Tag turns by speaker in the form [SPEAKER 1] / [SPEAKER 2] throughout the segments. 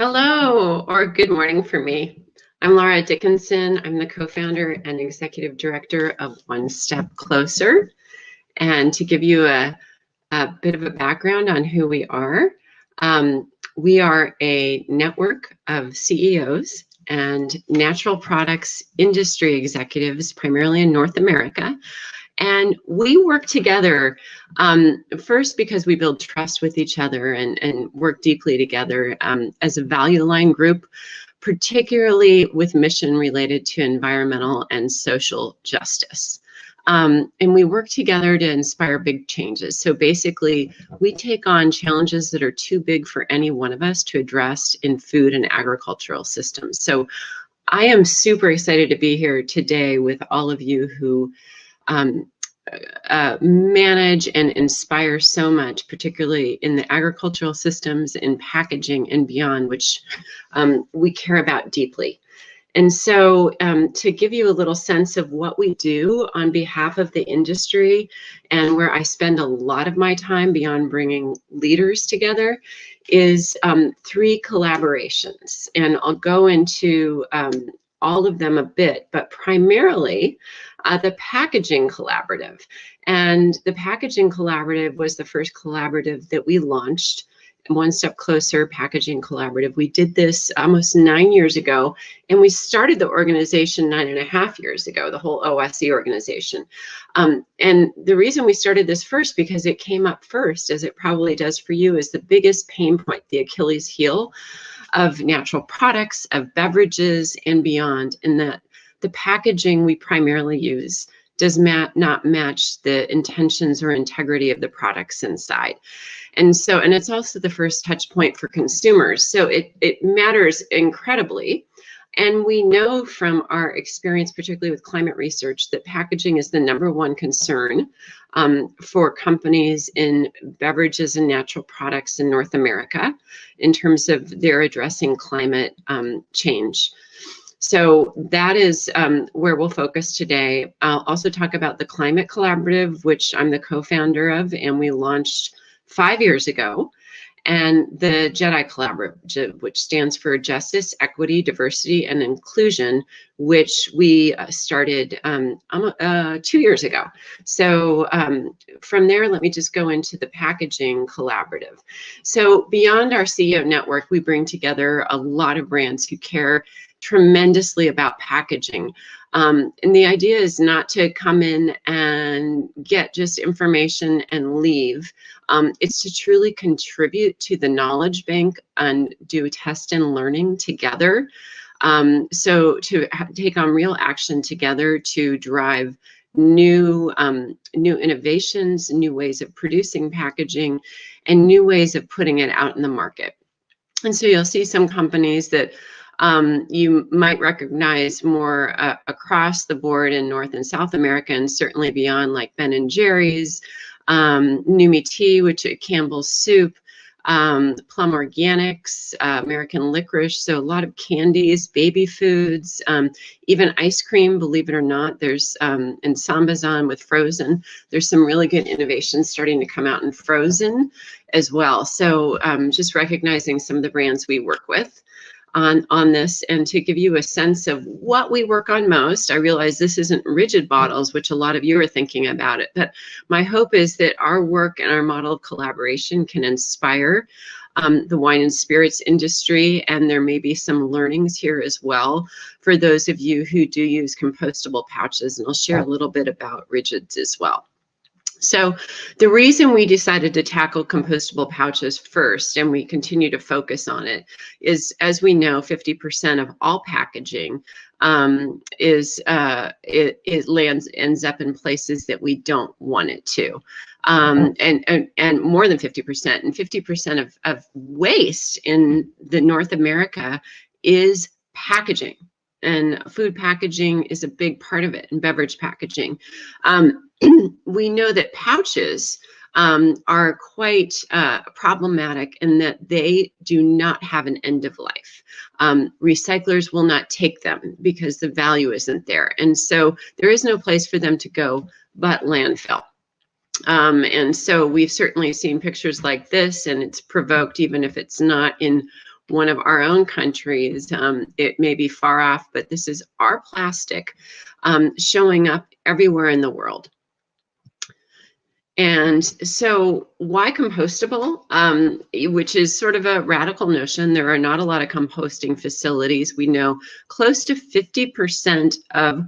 [SPEAKER 1] Hello, or good morning for me. I'm Lara Dickinson. I'm the co-founder and executive director of One Step Closer. And to give you a bit of a background on who we are a network of CEOs and natural products industry executives, primarily in North America. And we work together first because we build trust with each other and work deeply together as a value line group, particularly with mission related to environmental and social justice. And we work together to inspire big changes. So basically, we take on challenges that are too big for any one of us to address in food and agricultural systems. So I am super excited to be here today with all of you who manage and inspire so much, particularly in the agricultural systems, in packaging and beyond, which we care about deeply. And so to give you a little sense of what we do on behalf of the industry and where I spend a lot of my time beyond bringing leaders together is 3 collaborations. And I'll go into all of them a bit, but primarily the Packaging Collaborative. And the Packaging Collaborative was the first collaborative that we launched, One Step Closer Packaging Collaborative. We did this almost 9 years ago, and we started the organization 9.5 years ago, the whole OSC organization. And the reason we started this first, because it came up first, as it probably does for you, is the biggest pain point, the Achilles heel of natural products, of beverages, and beyond, in that the packaging we primarily use does not match the intentions or integrity of the products inside. And it's also the first touch point for consumers. So it matters incredibly. And we know from our experience, particularly with climate research, that packaging is the #1 concern for companies in beverages and natural products in North America in terms of their addressing climate change. So that is where we'll focus today. I'll also talk about the Climate Collaborative, which I'm the co-founder of, and we launched 5 years ago, and the JEDI Collaborative, which stands for Justice, Equity, Diversity, and Inclusion, which we started 2 years ago. So from there, let me just go into the Packaging Collaborative. So beyond our CEO network, we bring together a lot of brands who care tremendously about packaging. And the idea is not to come in and get just information and leave. It's to truly contribute to the knowledge bank and do test and learning together. So to take on real action together to drive new innovations, new ways of producing packaging, and new ways of putting it out in the market. And so you'll see some companies that you might recognize more across the board in North and South America, and certainly beyond, like Ben & Jerry's, Numi Tea, which is Campbell's Soup, Plum Organics, American Licorice, so a lot of candies, baby foods, even ice cream, believe it or not. There's in Sambazon with frozen, there's some really good innovations starting to come out in frozen as well. So just recognizing some of the brands we work with on this, and to give you a sense of what we work on most. I realize this isn't rigid bottles, which a lot of you are thinking about it, but my hope is that our work and our model of collaboration can inspire the wine and spirits industry, and there may be some learnings here as well for those of you who do use compostable pouches, and I'll share a little bit about rigids as well. So the reason we decided to tackle compostable pouches first, and we continue to focus on it, is, as we know, 50% of all packaging ends up in places that we don't want it to, and more than 50%, and 50% of waste in the North America is packaging, and food packaging is a big part of it, and beverage packaging. We know that pouches are quite problematic in that they do not have an end of life. Recyclers will not take them because the value isn't there. And so there is no place for them to go but landfill. And so we've certainly seen pictures like this, and it's provoked, even if it's not in one of our own countries. It may be far off, but this is our plastic showing up everywhere in the world. And so why compostable, which is sort of a radical notion? There are not a lot of composting facilities. We know close to 50% of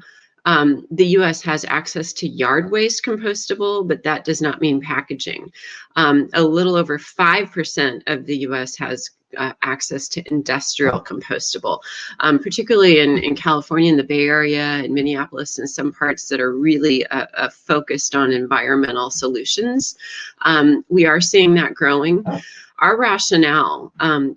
[SPEAKER 1] the US has access to yard waste compostable, but that does not mean packaging. A little over 5% of the US has access to industrial compostable, particularly in California, in the Bay Area, in Minneapolis, and some parts that are really focused on environmental solutions. We are seeing that growing. Our rationale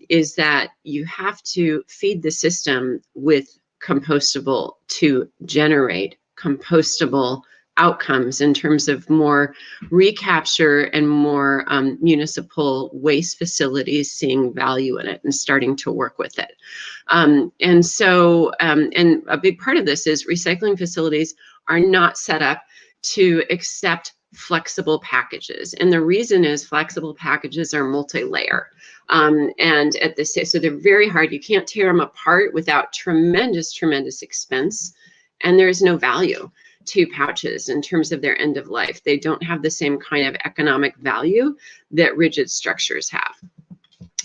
[SPEAKER 1] is that you have to feed the system with compostable to generate compostable outcomes in terms of more recapture and more municipal waste facilities seeing value in it and starting to work with it. And a big part of this is recycling facilities are not set up to accept flexible packages. And the reason is flexible packages are multi-layer. So they're very hard. You can't tear them apart without tremendous expense. And there's no value to pouches in terms of their end of life. They don't have the same kind of economic value that rigid structures have.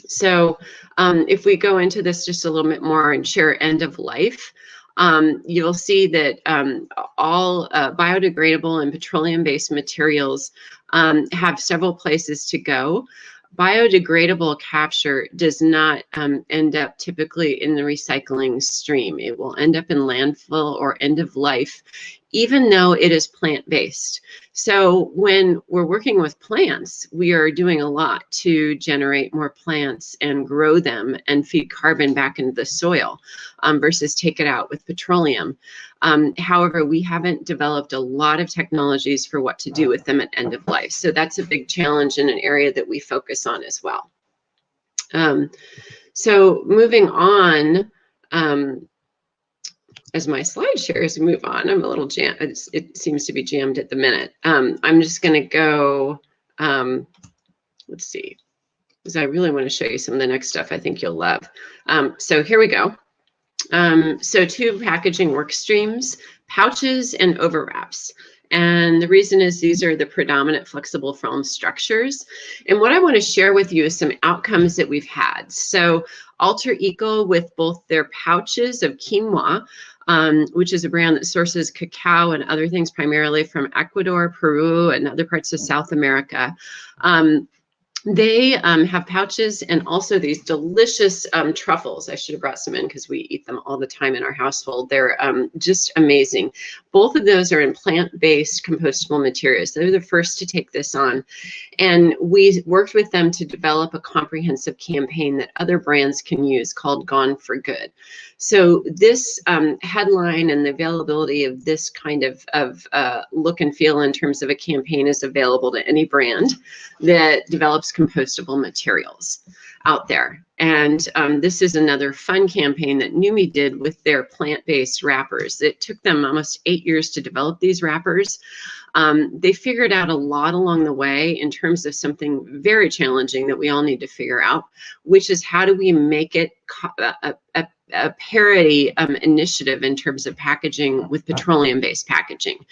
[SPEAKER 1] So if we go into this just a little bit more and share end of life, you'll see that all biodegradable and petroleum-based materials have several places to go. Biodegradable capture does not end up typically in the recycling stream. It will end up in landfill or end of life, even though it is plant-based. So when we're working with plants, we are doing a lot to generate more plants and grow them and feed carbon back into the soil versus take it out with petroleum. However, we haven't developed a lot of technologies for what to do with them at end of life. So that's a big challenge in an area that we focus on as well. So moving on, as my slide shares move on, I'm a little jammed. It seems to be jammed at the minute. I'm just going to go, let's see, because I really want to show you some of the next stuff I think you'll love. So here we go. So two packaging work streams, pouches and overwraps. And the reason is these are the predominant flexible foam structures. And what I want to share with you is some outcomes that we've had. So Alter Eco, with both their pouches of quinoa, which is a brand that sources cacao and other things primarily from Ecuador, Peru, and other parts of South America. They have pouches and also these delicious truffles. I should have brought some in because we eat them all the time in our household. They're just amazing. Both of those are in plant-based compostable materials. They're the first to take this on. And we worked with them to develop a comprehensive campaign that other brands can use called Gone for Good. So this headline and the availability of this kind of look and feel in terms of a campaign is available to any brand that develops compostable materials out there. And this is another fun campaign that Numi did with their plant-based wrappers. It took them almost 8 years to develop these wrappers. They figured out a lot along the way in terms of something very challenging that we all need to figure out, which is how do we make it a parity initiative in terms of packaging with petroleum-based packaging.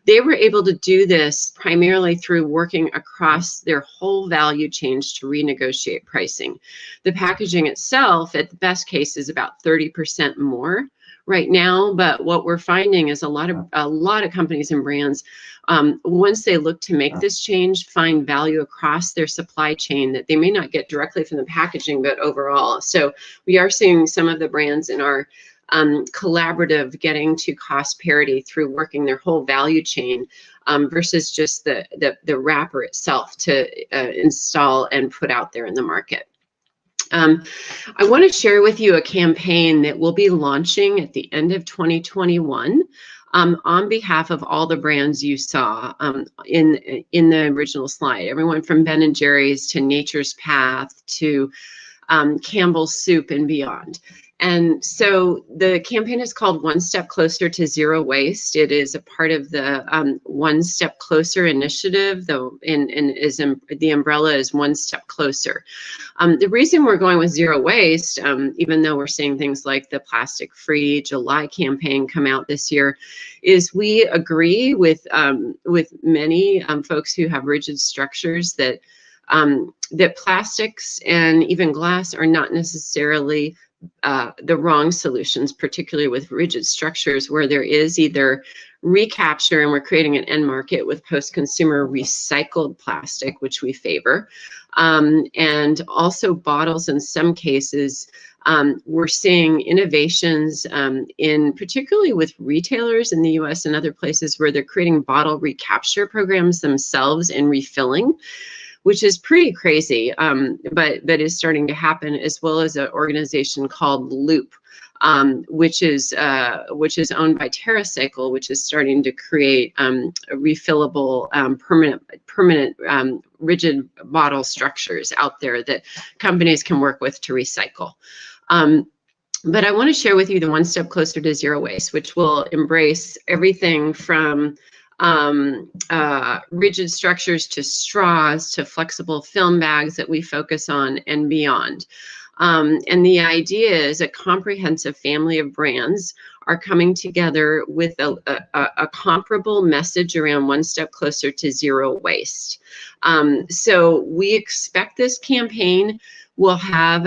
[SPEAKER 1] They were able to do this primarily through working across their whole value chain to renegotiate pricing. The packaging itself, at the best case, is about 30% more right now, but what we're finding is a lot of companies and brands, once they look to make this change, find value across their supply chain that they may not get directly from the packaging, but overall. So we are seeing some of the brands in our collaborative getting to cost parity through working their whole value chain versus just the wrapper itself to install and put out there in the market. I want to share with you a campaign that we'll be launching at the end of 2021 on behalf of all the brands you saw in the original slide. Everyone from Ben & Jerry's to Nature's Path to Campbell's Soup and beyond. And so the campaign is called One Step Closer to Zero Waste. It is a part of the One Step Closer initiative, though, and the umbrella is One Step Closer. The reason we're going with zero waste, even though we're seeing things like the Plastic Free July campaign come out this year, is we agree with many folks who have rigid structures that that plastics and even glass are not necessarily the wrong solutions, particularly with rigid structures where there is either recapture, and we're creating an end market with post-consumer recycled plastic, which we favor, and also bottles in some cases. We're seeing innovations in particularly with retailers in the US and other places where they're creating bottle recapture programs themselves and refilling, which is pretty crazy, but is starting to happen, as well as an organization called Loop, which is owned by TerraCycle, which is starting to create refillable permanent rigid bottle structures out there that companies can work with to recycle. But I want to share with you the One Step Closer to Zero Waste, which will embrace everything from rigid structures to straws to flexible film bags that we focus on and beyond. And the idea is a comprehensive family of brands are coming together with a comparable message around one step closer to zero waste. So we expect this campaign will have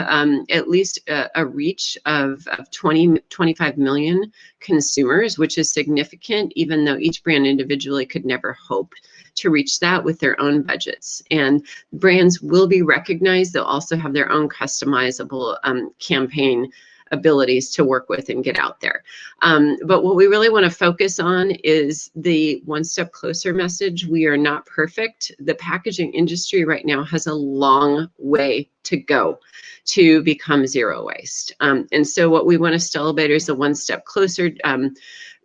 [SPEAKER 1] at least a reach of 25 million consumers, which is significant, even though each brand individually could never hope to reach that with their own budgets. And brands will be recognized. They'll also have their own customizable campaign abilities to work with and get out there. But what we really want to focus on is the one step closer message. We are not perfect. The packaging industry right now has a long way to go to become zero waste. And so what we want to celebrate is the one step closer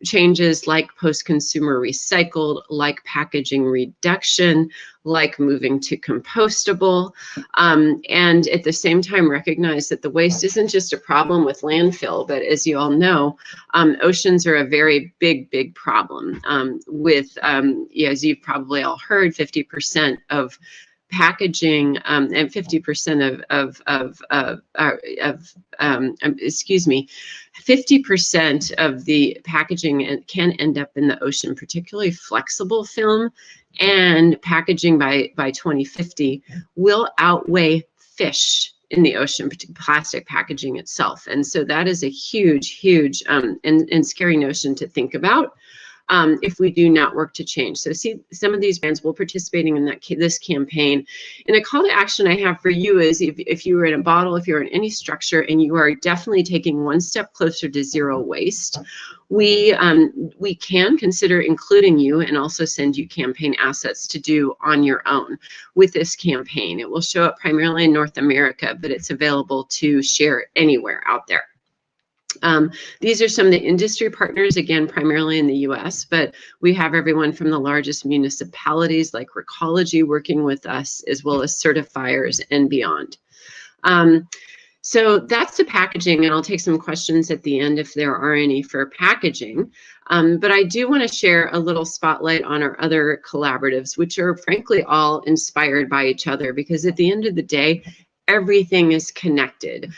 [SPEAKER 1] changes like post-consumer recycled, like packaging reduction, like moving to compostable, and at the same time recognize that the waste isn't just a problem with landfill, but as you all know, oceans are a very big problem with, as you've probably all heard, 50% of packaging and 50% excuse me, 50% of the packaging can end up in the ocean, particularly flexible film, and packaging by 2050 will outweigh fish in the ocean, plastic packaging itself. And so that is a huge and scary notion to think about if we do not work to change. So see, some of these brands will participating in this campaign. And a call to action I have for you is if you were in a bottle, if you're in any structure, and you are definitely taking one step closer to zero waste, we can consider including you and also send you campaign assets to do on your own with this campaign. It will show up primarily in North America, but it's available to share anywhere out there. These are some of the industry partners, again, primarily in the US, but we have everyone from the largest municipalities like Recology working with us, as well as certifiers and beyond. So that's the packaging, and I'll take some questions at the end if there are any for packaging. But I do want to share a little spotlight on our other collaboratives, which are frankly all inspired by each other, because at the end of the day, everything is connected.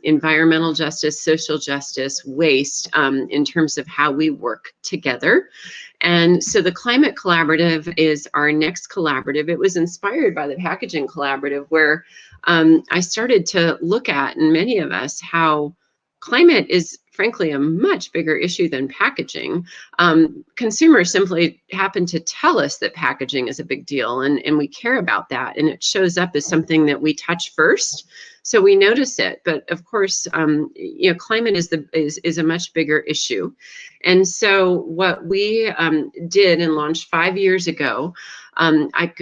[SPEAKER 1] Environmental justice, social justice, waste, in terms of how we work together. And so the Climate Collaborative is our next collaborative. It was inspired by the Packaging Collaborative, where I started to look at, and many of us, how climate is frankly a much bigger issue than packaging. Consumers simply happen to tell us that packaging is a big deal, and we care about that, and it shows up as something that we touch first, so we notice it. But of course, climate is a much bigger issue. And so what we did and launched 5 years ago, I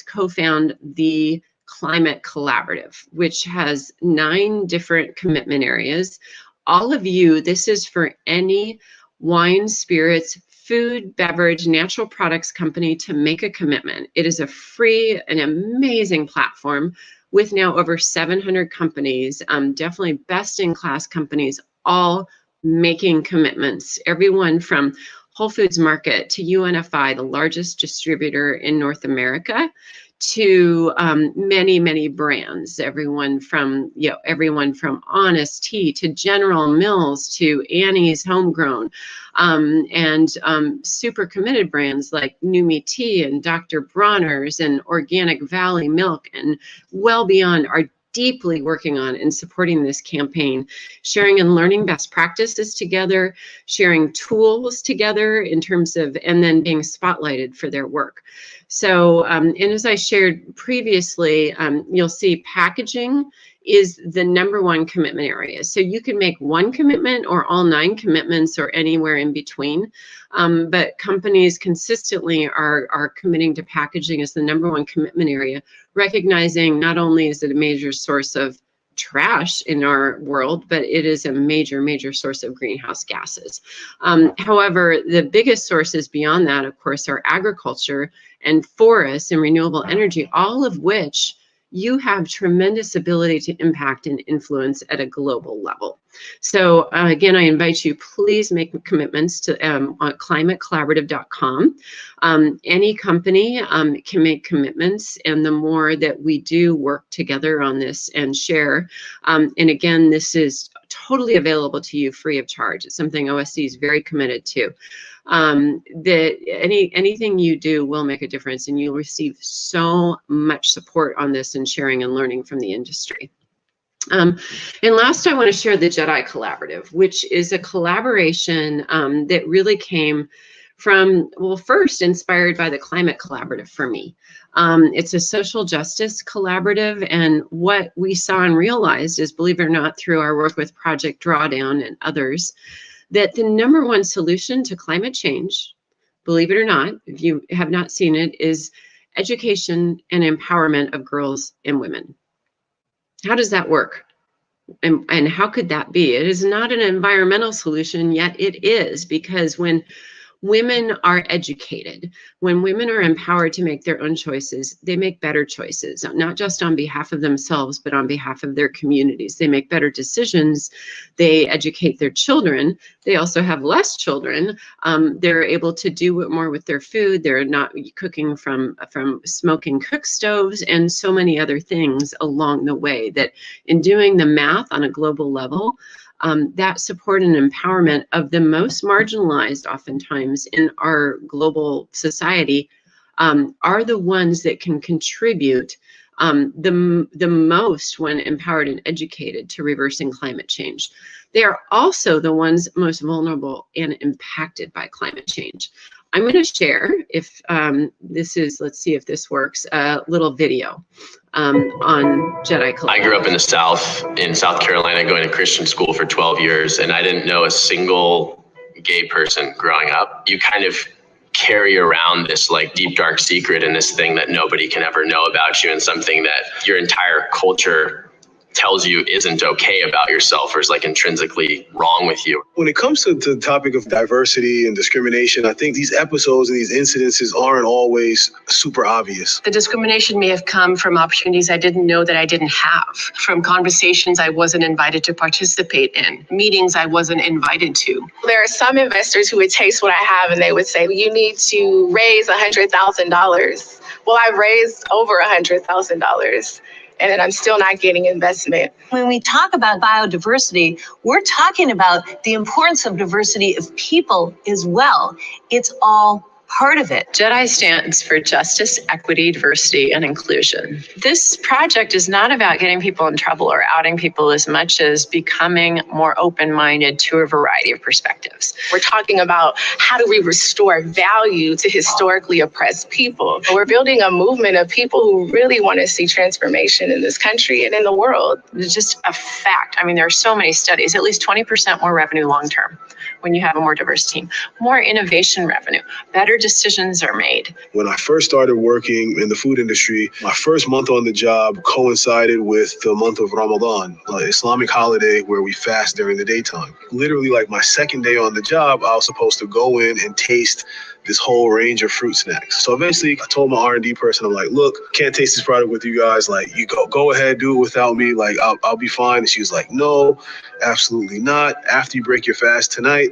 [SPEAKER 1] co-found the Climate Collaborative, which has 9 different commitment areas. All of you, this is for any wine, spirits, food, beverage, natural products company to make a commitment. It is a free and amazing platform with now over 700 companies, definitely best-in-class companies, all making commitments. Everyone from Whole Foods Market to UNFI, the largest distributor in North America, to many brands. Everyone from Honest Tea to General Mills to Annie's Homegrown, and super committed brands like Numi Tea and Dr. Bronner's and Organic Valley Milk, and well beyond, are deeply working on and supporting this campaign, sharing and learning best practices together, sharing tools together in terms of, and then being spotlighted for their work. So, and as I shared previously, you'll see packaging is the #1 commitment area. So you can make one commitment or all 9 commitments or anywhere in between. But companies consistently are committing to packaging as the #1 commitment area, recognizing not only is it a major source of trash in our world, but it is a major source of greenhouse gases. However, the biggest sources beyond that, of course, are agriculture and forests and renewable energy, all of which you have tremendous ability to impact and influence at a global level. So again, I invite you, please make commitments to on climatecollaborative.com. Any company can make commitments, and the more that we do work together on this and share, and again, this is totally available to you free of charge. It's something OSC is very committed to. That anything you do will make a difference, and you'll receive so much support on this and sharing and learning from the industry. And last, I want to share the JEDI Collaborative, which is a collaboration that really came from, well, first inspired by the Climate Collaborative for me. It's a social justice collaborative, and what we saw and realized is, believe it or not, through our work with Project Drawdown and others, that the #1 solution to climate change, believe it or not, if you have not seen it, is education and empowerment of girls and women. How does that work? And how could that be? It is not an environmental solution, yet it is, because when women are educated, when women are empowered to make their own choices, they make better choices, not just on behalf of themselves, but on behalf of their communities. They make better decisions. They educate their children. They also have less children. They're able to do more with their food. They're not cooking from smoking cook stoves, and so many other things along the way, that in doing the math on a global level, that support and empowerment of the most marginalized oftentimes in our global society are the ones that can contribute the most when empowered and educated to reversing climate change. They are also the ones most vulnerable and impacted by climate change. I'm going to share, if this is, let's see if this works, a little video on JEDI Collaborative.
[SPEAKER 2] I grew up in the South, in South Carolina, going to Christian school for 12 years, and I didn't know a single gay person growing up. You kind of carry around this like deep, dark secret and this thing that nobody can ever know about you, and something that your entire culture tells you isn't okay about yourself or is like intrinsically wrong with you.
[SPEAKER 3] When it comes to the topic of diversity and discrimination, I think these episodes and these incidences aren't always super obvious.
[SPEAKER 4] The discrimination may have come from opportunities I didn't know that I didn't have, from conversations I wasn't invited to participate in, meetings I wasn't invited to.
[SPEAKER 5] There are some investors who would taste what I have and they would say, you need to raise $100,000. Well, I've raised over $100,000. And I'm still not getting investment.
[SPEAKER 6] When we talk about biodiversity, we're talking about the importance of diversity of people as well. It's all part of it.
[SPEAKER 7] JEDI stands for Justice, Equity, Diversity, and Inclusion. This project is not about getting people in trouble or outing people as much as becoming more open-minded to a variety of perspectives.
[SPEAKER 5] We're talking about how do we restore value to historically oppressed people. We're building a movement of people who really want to see transformation in this country and in the world.
[SPEAKER 7] It's just a fact. I mean, there are so many studies, at least 20% more revenue long-term when you have a more diverse team, more innovation revenue, better decisions are made.
[SPEAKER 3] When I first started working in the food industry, my first month on the job coincided with the month of Ramadan, an Islamic holiday where we fast during the daytime. Literally, like my second day on the job, I was supposed to go in and taste this whole range of fruit snacks. So eventually I told my R&D person, I'm like, look, can't taste this product with you guys. Like, you go ahead, do it without me. Like, I'll be fine. And she was like, no, absolutely not. After you break your fast tonight,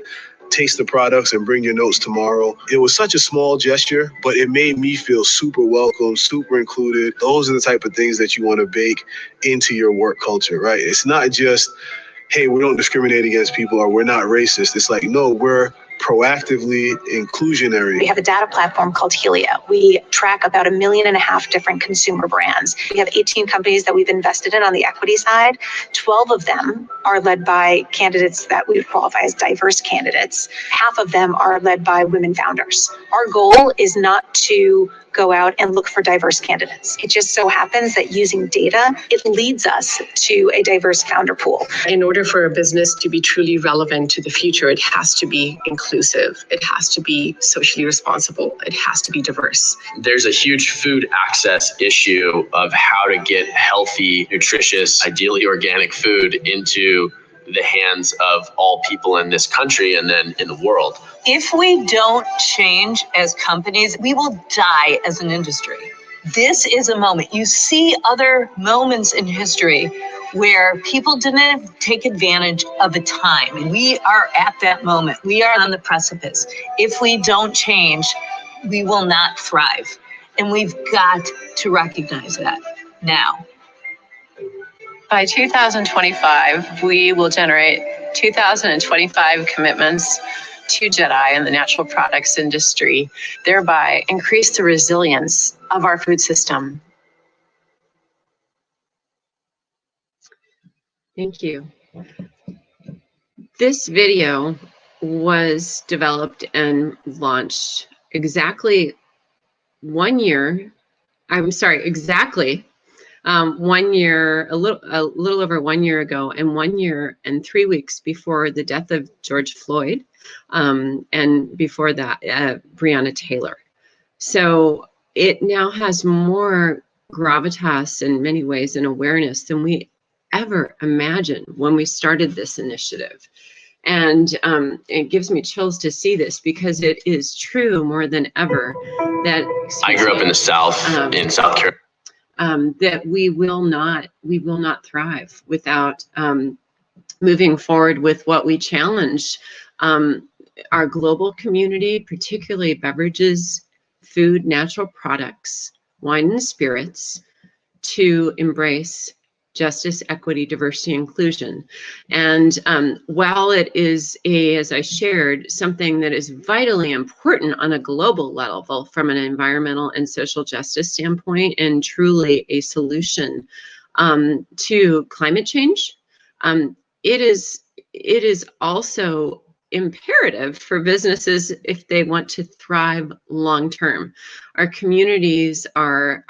[SPEAKER 3] taste the products and bring your notes tomorrow. It was such a small gesture, but it made me feel super welcome, super included. Those are the type of things that you want to bake into your work culture, right? It's not just, hey, we don't discriminate against people or we're not racist. It's like, no, we're proactively inclusionary.
[SPEAKER 8] We have a data platform called Helia. We track about 1.5 million different consumer brands. We have 18 companies that we've invested in on the equity side. 12 of them are led by candidates that we would qualify as diverse candidates. Half of them are led by women founders. Our goal is not to go out and look for diverse candidates. It just so happens that using data, it leads us to a diverse founder pool.
[SPEAKER 4] In order for a business to be truly relevant to the future, it has to be inclusive. It has to be socially responsible. It has to be diverse.
[SPEAKER 2] There's a huge food access issue of how to get healthy, nutritious, ideally organic food into the hands of all people in this country and then in the world.
[SPEAKER 6] If we don't change as companies, we will die as an industry. This is a moment. You see other moments in history where people didn't take advantage of a time. And we are at that moment. We are on the precipice. If we don't change, we will not thrive. And we've got to recognize that now.
[SPEAKER 7] By 2025, we will generate 2,025 commitments to JEDI and the natural products industry, thereby increase the resilience of our food system.
[SPEAKER 1] Thank you. This video was developed and launched exactly 1 year. Exactly 1 year, a little over 1 year ago, and 1 year and 3 weeks before the death of George Floyd, and before that, Breonna Taylor. So it now has more gravitas in many ways and awareness than we ever imagined when we started this initiative. And it gives me chills to see this, because it is true more than ever that
[SPEAKER 2] I grew up in the South, in South Carolina.
[SPEAKER 1] That we will not thrive without moving forward with what we challenge our global community, particularly beverages, food, natural products, wine and spirits, to embrace justice, equity, diversity, inclusion. And while it is, as I shared, something that is vitally important on a global level from an environmental and social justice standpoint, and truly a solution to climate change, it is also imperative for businesses if they want to thrive long term. Our communities, our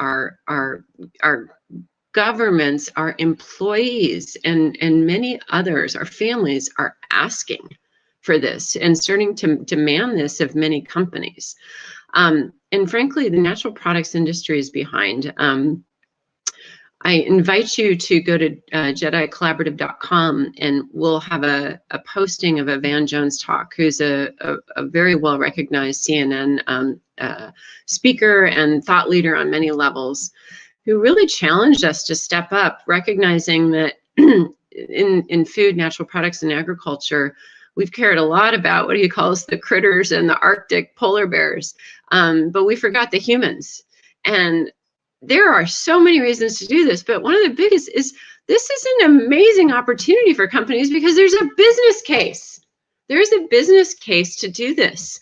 [SPEAKER 1] governments, our employees, and many others, our families, are asking for this and starting to demand this of many companies. And frankly, the natural products industry is behind. I invite you to go to JEDIcollaborative.com, and we'll have a posting of a Van Jones talk, who's a very well-recognized CNN speaker and thought leader on many levels, who really challenged us to step up, recognizing that in food, natural products, and agriculture, we've cared a lot about, what do you call us, the critters and the Arctic polar bears, but we forgot the humans. And there are so many reasons to do this, but one of the biggest is this is an amazing opportunity for companies, because there's a business case. There's a business case to do this.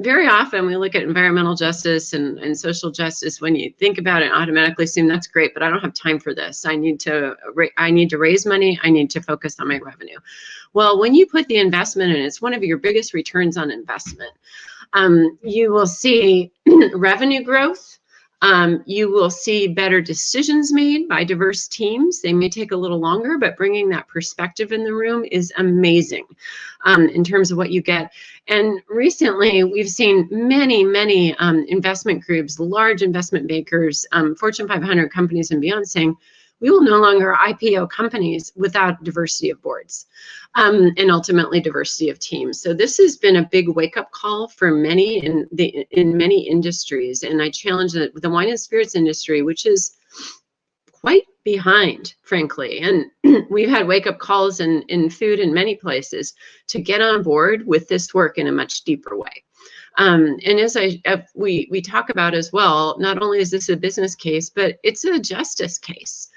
[SPEAKER 1] Very often we look at environmental justice and social justice. When you think about it, automatically assume that's great, but I don't have time for this. I need to raise money. I need to focus on my revenue. Well, when you put the investment in, it's one of your biggest returns on investment. You will see revenue growth. You will see better decisions made by diverse teams. They may take a little longer, but bringing that perspective in the room is amazing in terms of what you get. And recently, we've seen many investment groups, large investment bankers, Fortune 500 companies and beyond, saying, we will no longer IPO companies without diversity of boards, and ultimately diversity of teams. So this has been a big wake-up call for many in many industries, and I challenge the wine and spirits industry, which is quite behind, frankly. And we've had wake-up calls in food in many places to get on board with this work in a much deeper way. And as we talk about as well, not only is this a business case, but it's a justice case,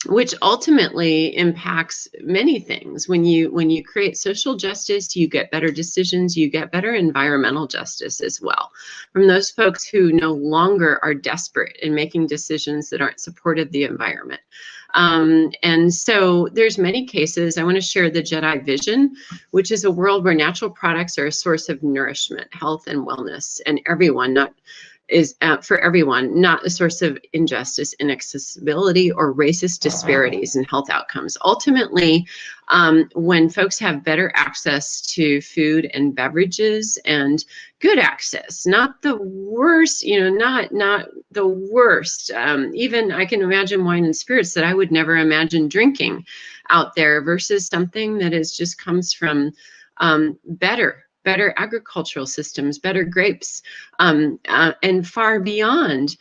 [SPEAKER 1] which ultimately impacts many things. When you create social justice, you get better decisions, you get better environmental justice as well, from those folks who no longer are desperate in making decisions that aren't supportive of the environment. And so there's many cases. I want to share the JEDI vision, which is a world where natural products are a source of nourishment, health, and wellness, and everyone, not is for everyone, not a source of injustice, inaccessibility, or racist disparities in health outcomes. Ultimately, when folks have better access to food and beverages, and good access, not the worst, not the worst. Even I can imagine wine and spirits that I would never imagine drinking out there, versus something that just comes from better agricultural systems, better grapes, and far beyond,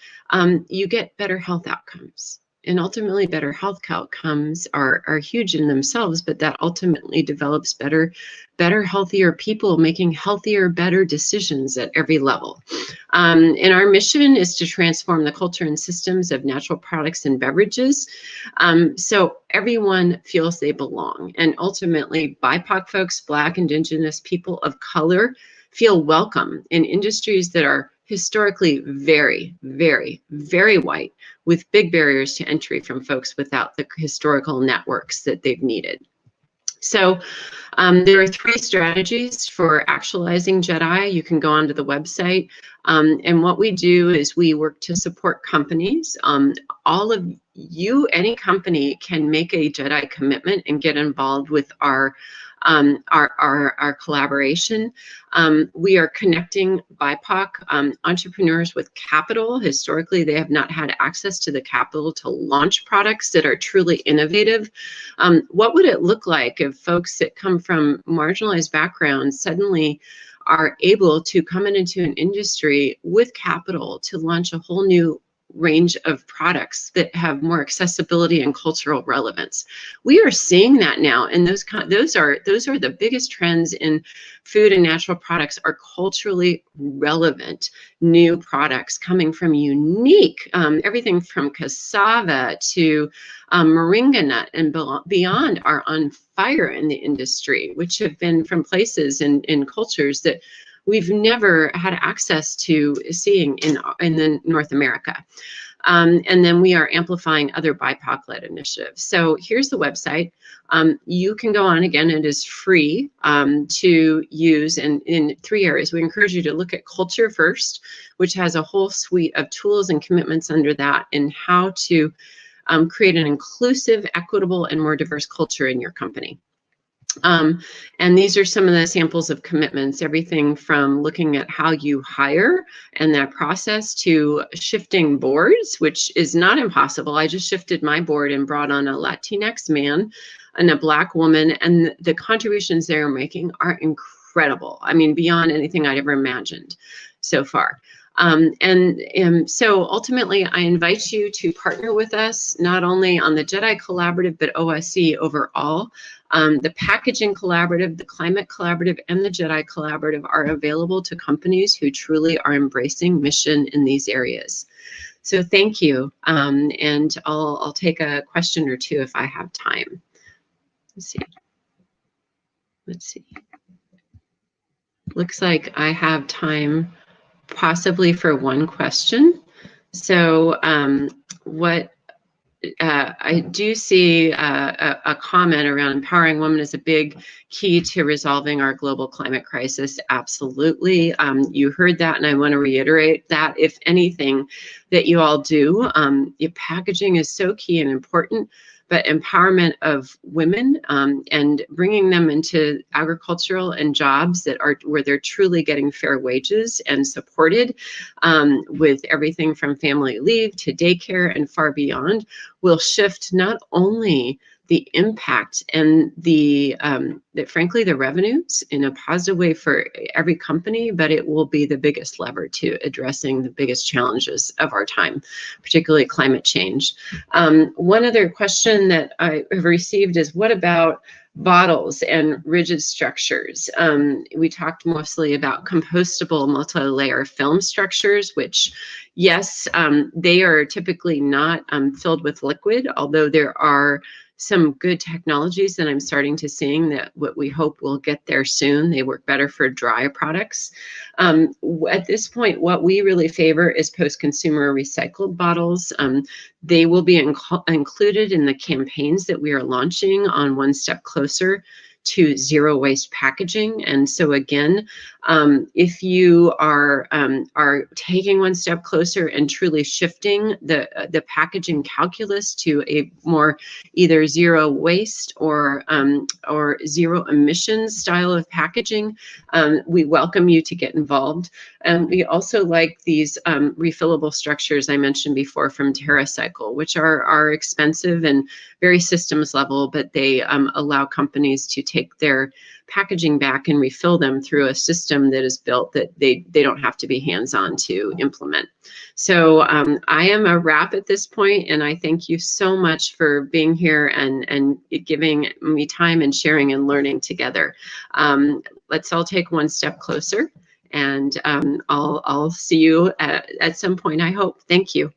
[SPEAKER 1] you get better health outcomes. And ultimately, better health outcomes are huge in themselves, but that ultimately develops better, healthier people making healthier, better decisions at every level. And our mission is to transform the culture and systems of natural products and beverages, so everyone feels they belong. And ultimately, BIPOC folks, Black, Indigenous, people of color feel welcome in industries that are historically very, very, very white, with big barriers to entry from folks without the historical networks that they've needed. So there are 3 strategies for actualizing JEDI. You can go onto the website. And what we do is we work to support companies. All of you, any company, can make a JEDI commitment and get involved with our collaboration. We are connecting BIPOC entrepreneurs with capital. Historically, they have not had access to the capital to launch products that are truly innovative. What would it look like if folks that come from marginalized backgrounds suddenly are able to come into an industry with capital to launch a whole new range of products that have more accessibility and cultural relevance? We are seeing that now, and those are the biggest trends in food and natural products, are culturally relevant new products coming from unique, everything from cassava to moringa nut and beyond are on fire in the industry, which have been from places in cultures that we've never had access to seeing in North America. And then we are amplifying other BIPOC-led initiatives. So here's the website. You can go on, again, it is free to use in 3 areas. We encourage you to look at culture first, which has a whole suite of tools and commitments under that, and how to create an inclusive, equitable, and more diverse culture in your company. And these are some of the samples of commitments, everything from looking at how you hire and that process to shifting boards, which is not impossible. I just shifted my board and brought on a Latinx man and a Black woman, and the contributions they're making are incredible. I mean, beyond anything I'd ever imagined so far. So ultimately, I invite you to partner with us, not only on the JEDI Collaborative, but OSC overall. The Packaging Collaborative, the Climate Collaborative, and the JEDI Collaborative are available to companies who truly are embracing mission in these areas. So thank you, and I'll take a question or two if I have time. Let's see. Looks like I have time possibly for one question. So I do see a comment around empowering women is a big key to resolving our global climate crisis. Absolutely. You heard that, and I want to reiterate that. If anything, that you all do. Your packaging is so key and important, but empowerment of women and bringing them into agricultural and jobs that are where they're truly getting fair wages and supported with everything from family leave to daycare and far beyond will shift not only the impact and frankly, the revenues in a positive way for every company, but it will be the biggest lever to addressing the biggest challenges of our time, particularly climate change. One other question that I have received is, what about bottles and rigid structures? We talked mostly about compostable multi-layer film structures, which, yes, they are typically not filled with liquid, although there are some good technologies that I'm starting to seeing that what we hope will get there soon. They work better for dry products. At this point, what we really favor is post-consumer recycled bottles. They will be included in the campaigns that we are launching on One Step Closer to Zero Waste Packaging. And so again, if you are taking one step closer and truly shifting the packaging calculus to a more either zero waste or zero emissions style of packaging, we welcome you to get involved. We also like these refillable structures I mentioned before from TerraCycle, which are expensive and very systems level, but they allow companies to take their packaging back and refill them through a system that is built that they don't have to be hands-on to implement. So I am a wrap at this point, and I thank you so much for being here and giving me time and sharing and learning together. Let's all take one step closer, and I'll see you at some point, I hope. Thank you.